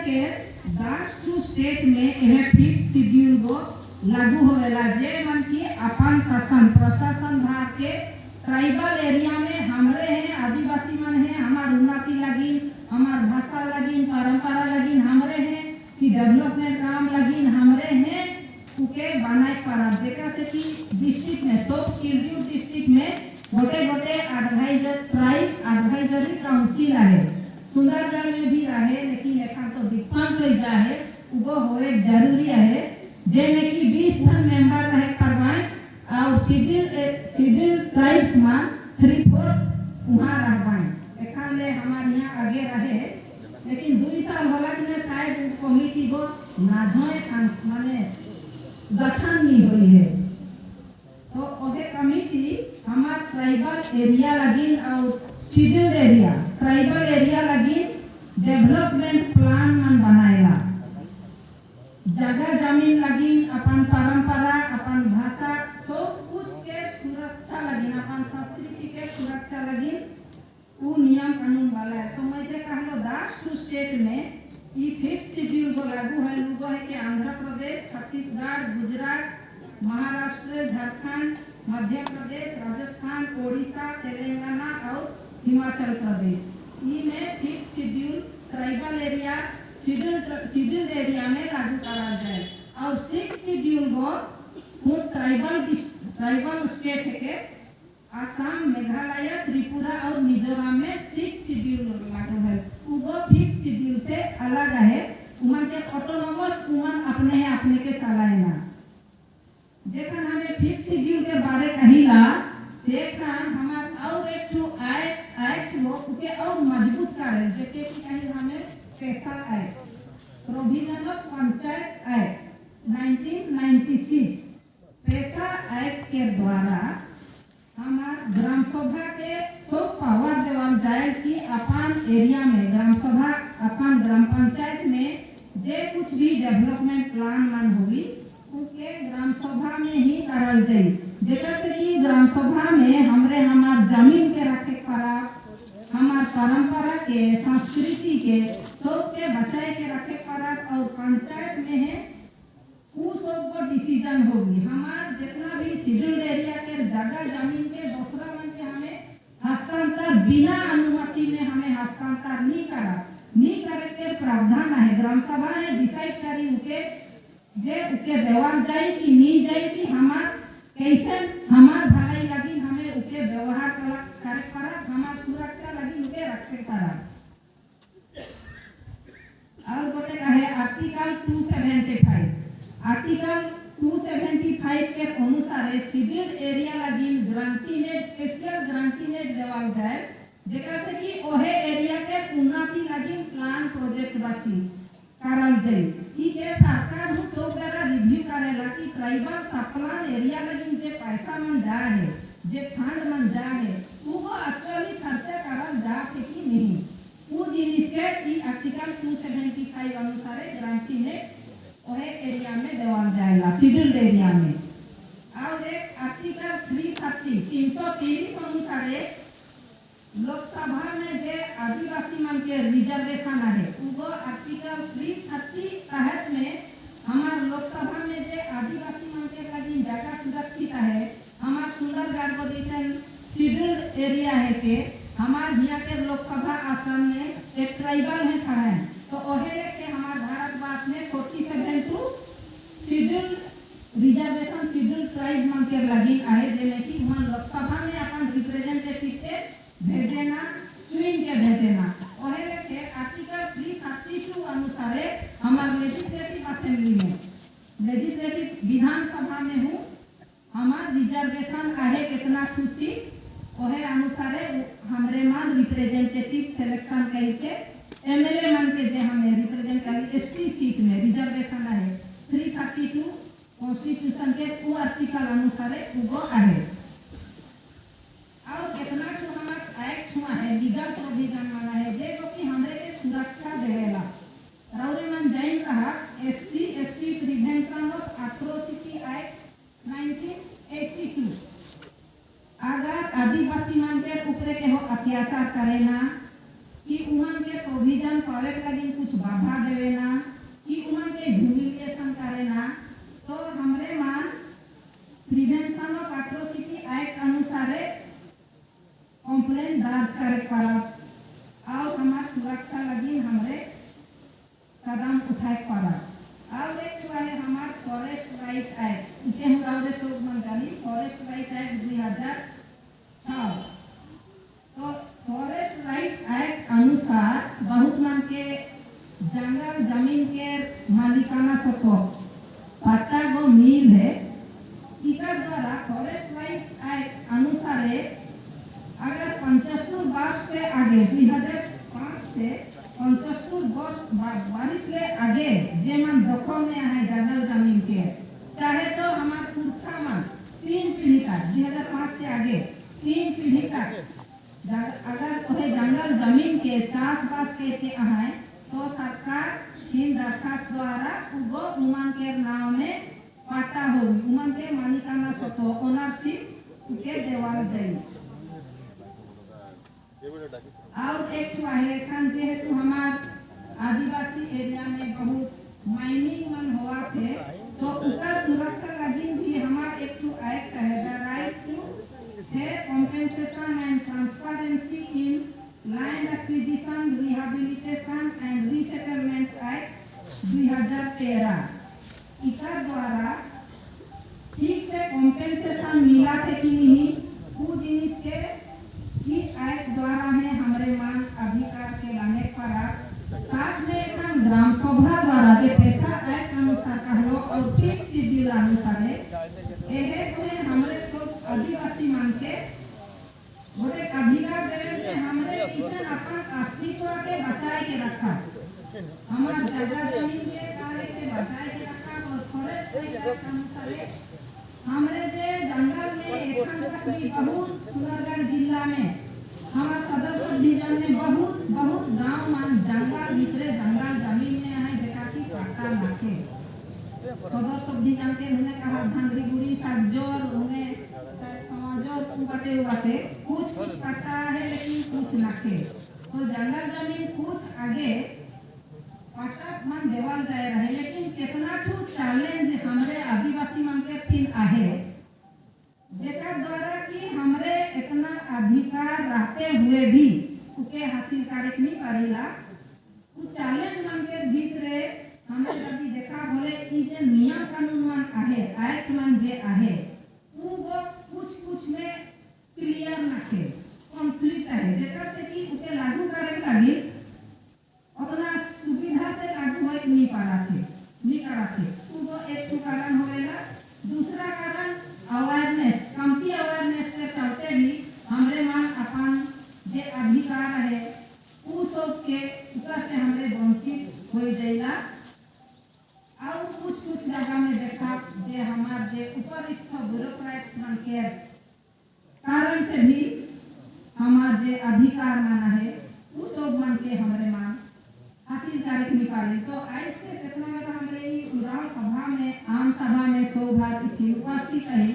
के 10 स्टेट में यह 5th शेड्यूल को लागू होवेला जे मन की अपन शासन प्रशासन भाग के ट्राइबल एरिया में हमरे हैं आदिवासी मन हैं हमार उन्नति लगी हमार भाषा लगी परंपरा लगी हमरे हैं कि डेवलपमेंट काम लगी हमरे हैं उके बनाए पारा देखा से कि डिस्ट्रिक्ट में सब शिवपुर डिस्ट्रिक्ट में गोटे एडवाइजर ट्राइब एडवाइजरी काउंसिल है सुंदरगढ़ में भी रहे लेकिन एखन तो डिफरेंट हो जा है वो होए जरूरी है जेमे कि 20 जन मेंबर रहे करवाए और सिविल ट्राइब्स में 3/4 वहां रहवाए एखन ले हमार यहां आगे रहे लेकिन 2 साल होला कि शायद कमिटी को ना होए माने गठन नहीं हुई है तो ओहे कमिटी हमार ट्राइबल एरिया लगी और शेड्यूल्ड एरिया ट्राइबल एरिया लगी डेवलपमेंट प्लान मन बनाएला जगह जमीन लगी अपन परंपरा अपन भाषा सब कुछ के सुरक्षा लगी अपन संस्कृति के सुरक्षा लगी वो नियम कानून वाला है तो मैं जे कहलो 10 स्टेट में ये 5th शेड्यूल को लागू है लोगो है कि आंध्र प्रदेश छत्तीसगढ़ गुजरात महाराष्ट्र झारखंड मध्य प्रदेश राजस्थान ओडिशा तेलंगाना और हिमाचल प्रदेश ये में 5th schedule tribal area scheduled area में लागू करा जाए और 6th शेड्यूल को ट्राइबल स्टेट के आसाम मेघालय त्रिपुरा और मिजोरम में 6th शेड्यूल लागू है वो 5th शेड्यूल से अलग है उमन के ऑटोनोमस उमन अपने के चलाएगा जेखन हमें 5th शेड्यूल के बारे कहिला सेखन हमार और एक तो एक्ट वो उके और मजबूत करे जेके कि कहीं हमें पैसा act provision of panchayat act 1996 पैसा एक्ट के द्वारा हमार ग्राम सभा के सब पावर देवल जाए कि अपन एरिया में ग्राम सभा अपन ग्राम पंचायत में जे कुछ भी डेवलपमेंट प्लान मन होगी उसके ग्राम सभा में ही करल जाए जेकर से कि ग्राम सभा में हमरे हमार जमीन के रखे पड़ा हमार परंपरा के संस्कृति के सब के बचाए के रखे पड़ा और पंचायत में है वो सब को डिसीजन होगी हमार जितना भी शेड्यूल्ड एरिया के जगह जमीन के दूसरा मन के हमें हस्तांतर बिना अनुमति में हमें हस्तांतर नहीं करे के प्रावधान है ग्राम सभा है डिसाइड करी उके जे उके व्यवहार जाए कि नहीं जाए कि हमार कैसे हमार भलाई लगी हमें उके व्यवहार करे पड़ा हमार सुरक्षा लगी उके रखे पड़ा और गोटे कहे आर्टिकल 275 के अनुसार शेड्यूल्ड एरिया लगी ग्रांटीनेट स्पेशल ग्रांटीनेट देवल जाए जेकरा से कि ओहे एरिया के उन्नति लगी प्लान प्रोजेक्ट बाची करल जाए ई के सरकार हु सब बेरा रिव्यू करेला कि ट्राइबल सप्लान एरिया लगी जे पैसा मन जा है जे फंड मन जा है वो एक्चुअली खर्चा करल जा के कि नहीं वो जिनिस के ई आर्टिकल 275 अनुसार ग्रांटीनेट ओहे एरिया में देवल जाएगा शेड्यूल्ड एरिया में और एक आर्टिकल 330 अनुसार लोकसभा में जे आदिवासी मन के रिजर्वेशन है वो आर्टिकल 330 तहत में हमार लोकसभा में जे आदिवासी मन के लगी जगह सुरक्षित है हमार सुंदरगढ़ को जैसे शेड्यूल्ड एरिया है के हमार हिया के लोकसभा आसन में एक ट्राइबल है खड़ा है तो ओहे लेके हमार भारतवर्ष में 47 शेड्यूल्ड रिजर्वेशन शेड्यूल्ड ट्राइब मन के लगी है जेमे कि वहां लोकसभा में अपन रिप्रेजेंटेटिव के भेजना चुन के भेजना ओहे लेके आर्टिकल 332 अनुसार हमार लेजिस्लेटिव असेंबली में लेजिस्लेटिव विधानसभा में हूं हमार रिजर्वेशन आहे कितना खुशी ओहे अनुसार हमरे मान रिप्रेजेंटेटिव सिलेक्शन करके एमएलए मन के जे हमें रिप्रेजेंट कर एसटी सीट में रिजर्वेशन है 332 कॉन्स्टिट्यूशन के वो आर्टिकल अनुसार वो आहे और कितना तो हमारा एक्ट हुआ है लीगल प्रोविजन वाला है जे कि हमरे के सुरक्षा देवेला रौरे मन जाइन रहा SC ST prevention of atrocity act 1982 अगर आदिवासी मन के ऊपर के हो अत्याचार करेना कि उमन के प्रोविजन करे लगी कुछ बाधा देवे ना कि उमन के ह्यूमिलिएशन करे ना, तो हमरे मान प्रिवेंशन ऑफ एट्रोसिटी एक्ट अनुसार कंप्लेन दर्ज करे पड़ब और हमार सुरक्षा लगी हमरे कदम उठाए पड़ब। और एक है हमार फॉरेस्ट राइट एक्ट, इके हम रावरे सब मन जानी फॉरेस्ट राइट एक्ट 2007। तो फॉरेस्ट राइट एक्ट अनुसार बहुत मन के जंगल जमीन के मालिकाना सको पट्टा गो मिल है, इकर द्वारा फॉरेस्ट राइट एक्ट अनुसार अगर 75 वर्ष से आगे 2005 से 75 वर्ष से आगे जे मन दखल में है जंगल जमीन के, चाहे तो हमार पुरखा मन 3 पीढ़ी तक 2005 से आगे 3 पीढ़ी तक अगर वह जंगल जमीन के चाष बास के है तो सरकार तीन दरखास्त द्वारा उगो उमन के नाम में पट्टा हो उमन के मालिकाना सतो ओनरशिप के देवाल जाई। और एक है खान जेहेतु हमार आदिवासी एरिया में बहुत माइनिंग मन हुआ थे, तो उकर सुरक्षा लगी भी हमार एक एक्ट है the right to compensation and transparency in land acquisition, rehabilitation and resettlement act 2013। इकर द्वारा ठीक से कॉम्पेंसेशन मिला थे कि नहीं वो जिनिस के इस एक्ट द्वारा में हमारे मान अधिकार के लाने पर साथ में हम ग्राम सभा द्वारा के पैसा एक्ट अनुसार कहलो और फिर शेड्यूल अनुसार एहे कोई हमारे सब आदिवासी मान के बोले अधिकार देवे से हमारे किसान अपन अस्तित्व के बचाए के रखा, हमार जगह जमीन के कार्य के बचाए के रखा और फॉरेस्ट एक्ट अनुसार हमारे जे जंगल में एखन तक भी बहुत सुंदरगढ़ जिला में हमार सदर सब डिवीजन में बहुत गांव मान जंगल भीतरे जंगल जमीन में है जेका की पट्टा नाके सदर सब डिवीजन के उन्हें कहा भंगरी गुड़ी सागजोर उन्हें समाजोर बटे बाटे कुछ पट्टा है लेकिन कुछ नाके, तो जंगल जमीन कुछ आगे पट्टा मन देवल जाए रहे, लेकिन कितना ठू चैलेंज हमरे आदिवासी मन के फिन आहे जेकर द्वारा कि हमरे इतना अधिकार रहते हुए भी उके हासिल करे नहीं पारिला। उ चैलेंज मन के भीतरे हमरे यदि देखा बोले ई जे नियम कानून मन आहे एक्ट मन जे आहे उ वो कुछ में क्लियर नखे कॉन्फ्लिक्ट है जेकर से कि उके लागू करे लगी उतना सुविधा से लागू होए नहीं कराते वो एक तो कारण होएला। दूसरा कारण अवेयरनेस कमती अवेयरनेस के चलते भी हमरे मान अपन जे अधिकार है उ सब के ऊपर से हमरे वंचित हो जाइला। और कुछ जगह में देखा जे हमार जे उपरिस्थ ब्यूरोक्रेट्स मन के कारण से भी हमार जे अधिकार माना है उ सब मन के हमरे मान हासिल करे नहीं पारे। तो आज से कितना मेरा हमरे उदाहरण सभा में आम सभा में सौभाग्य उपस्थित है।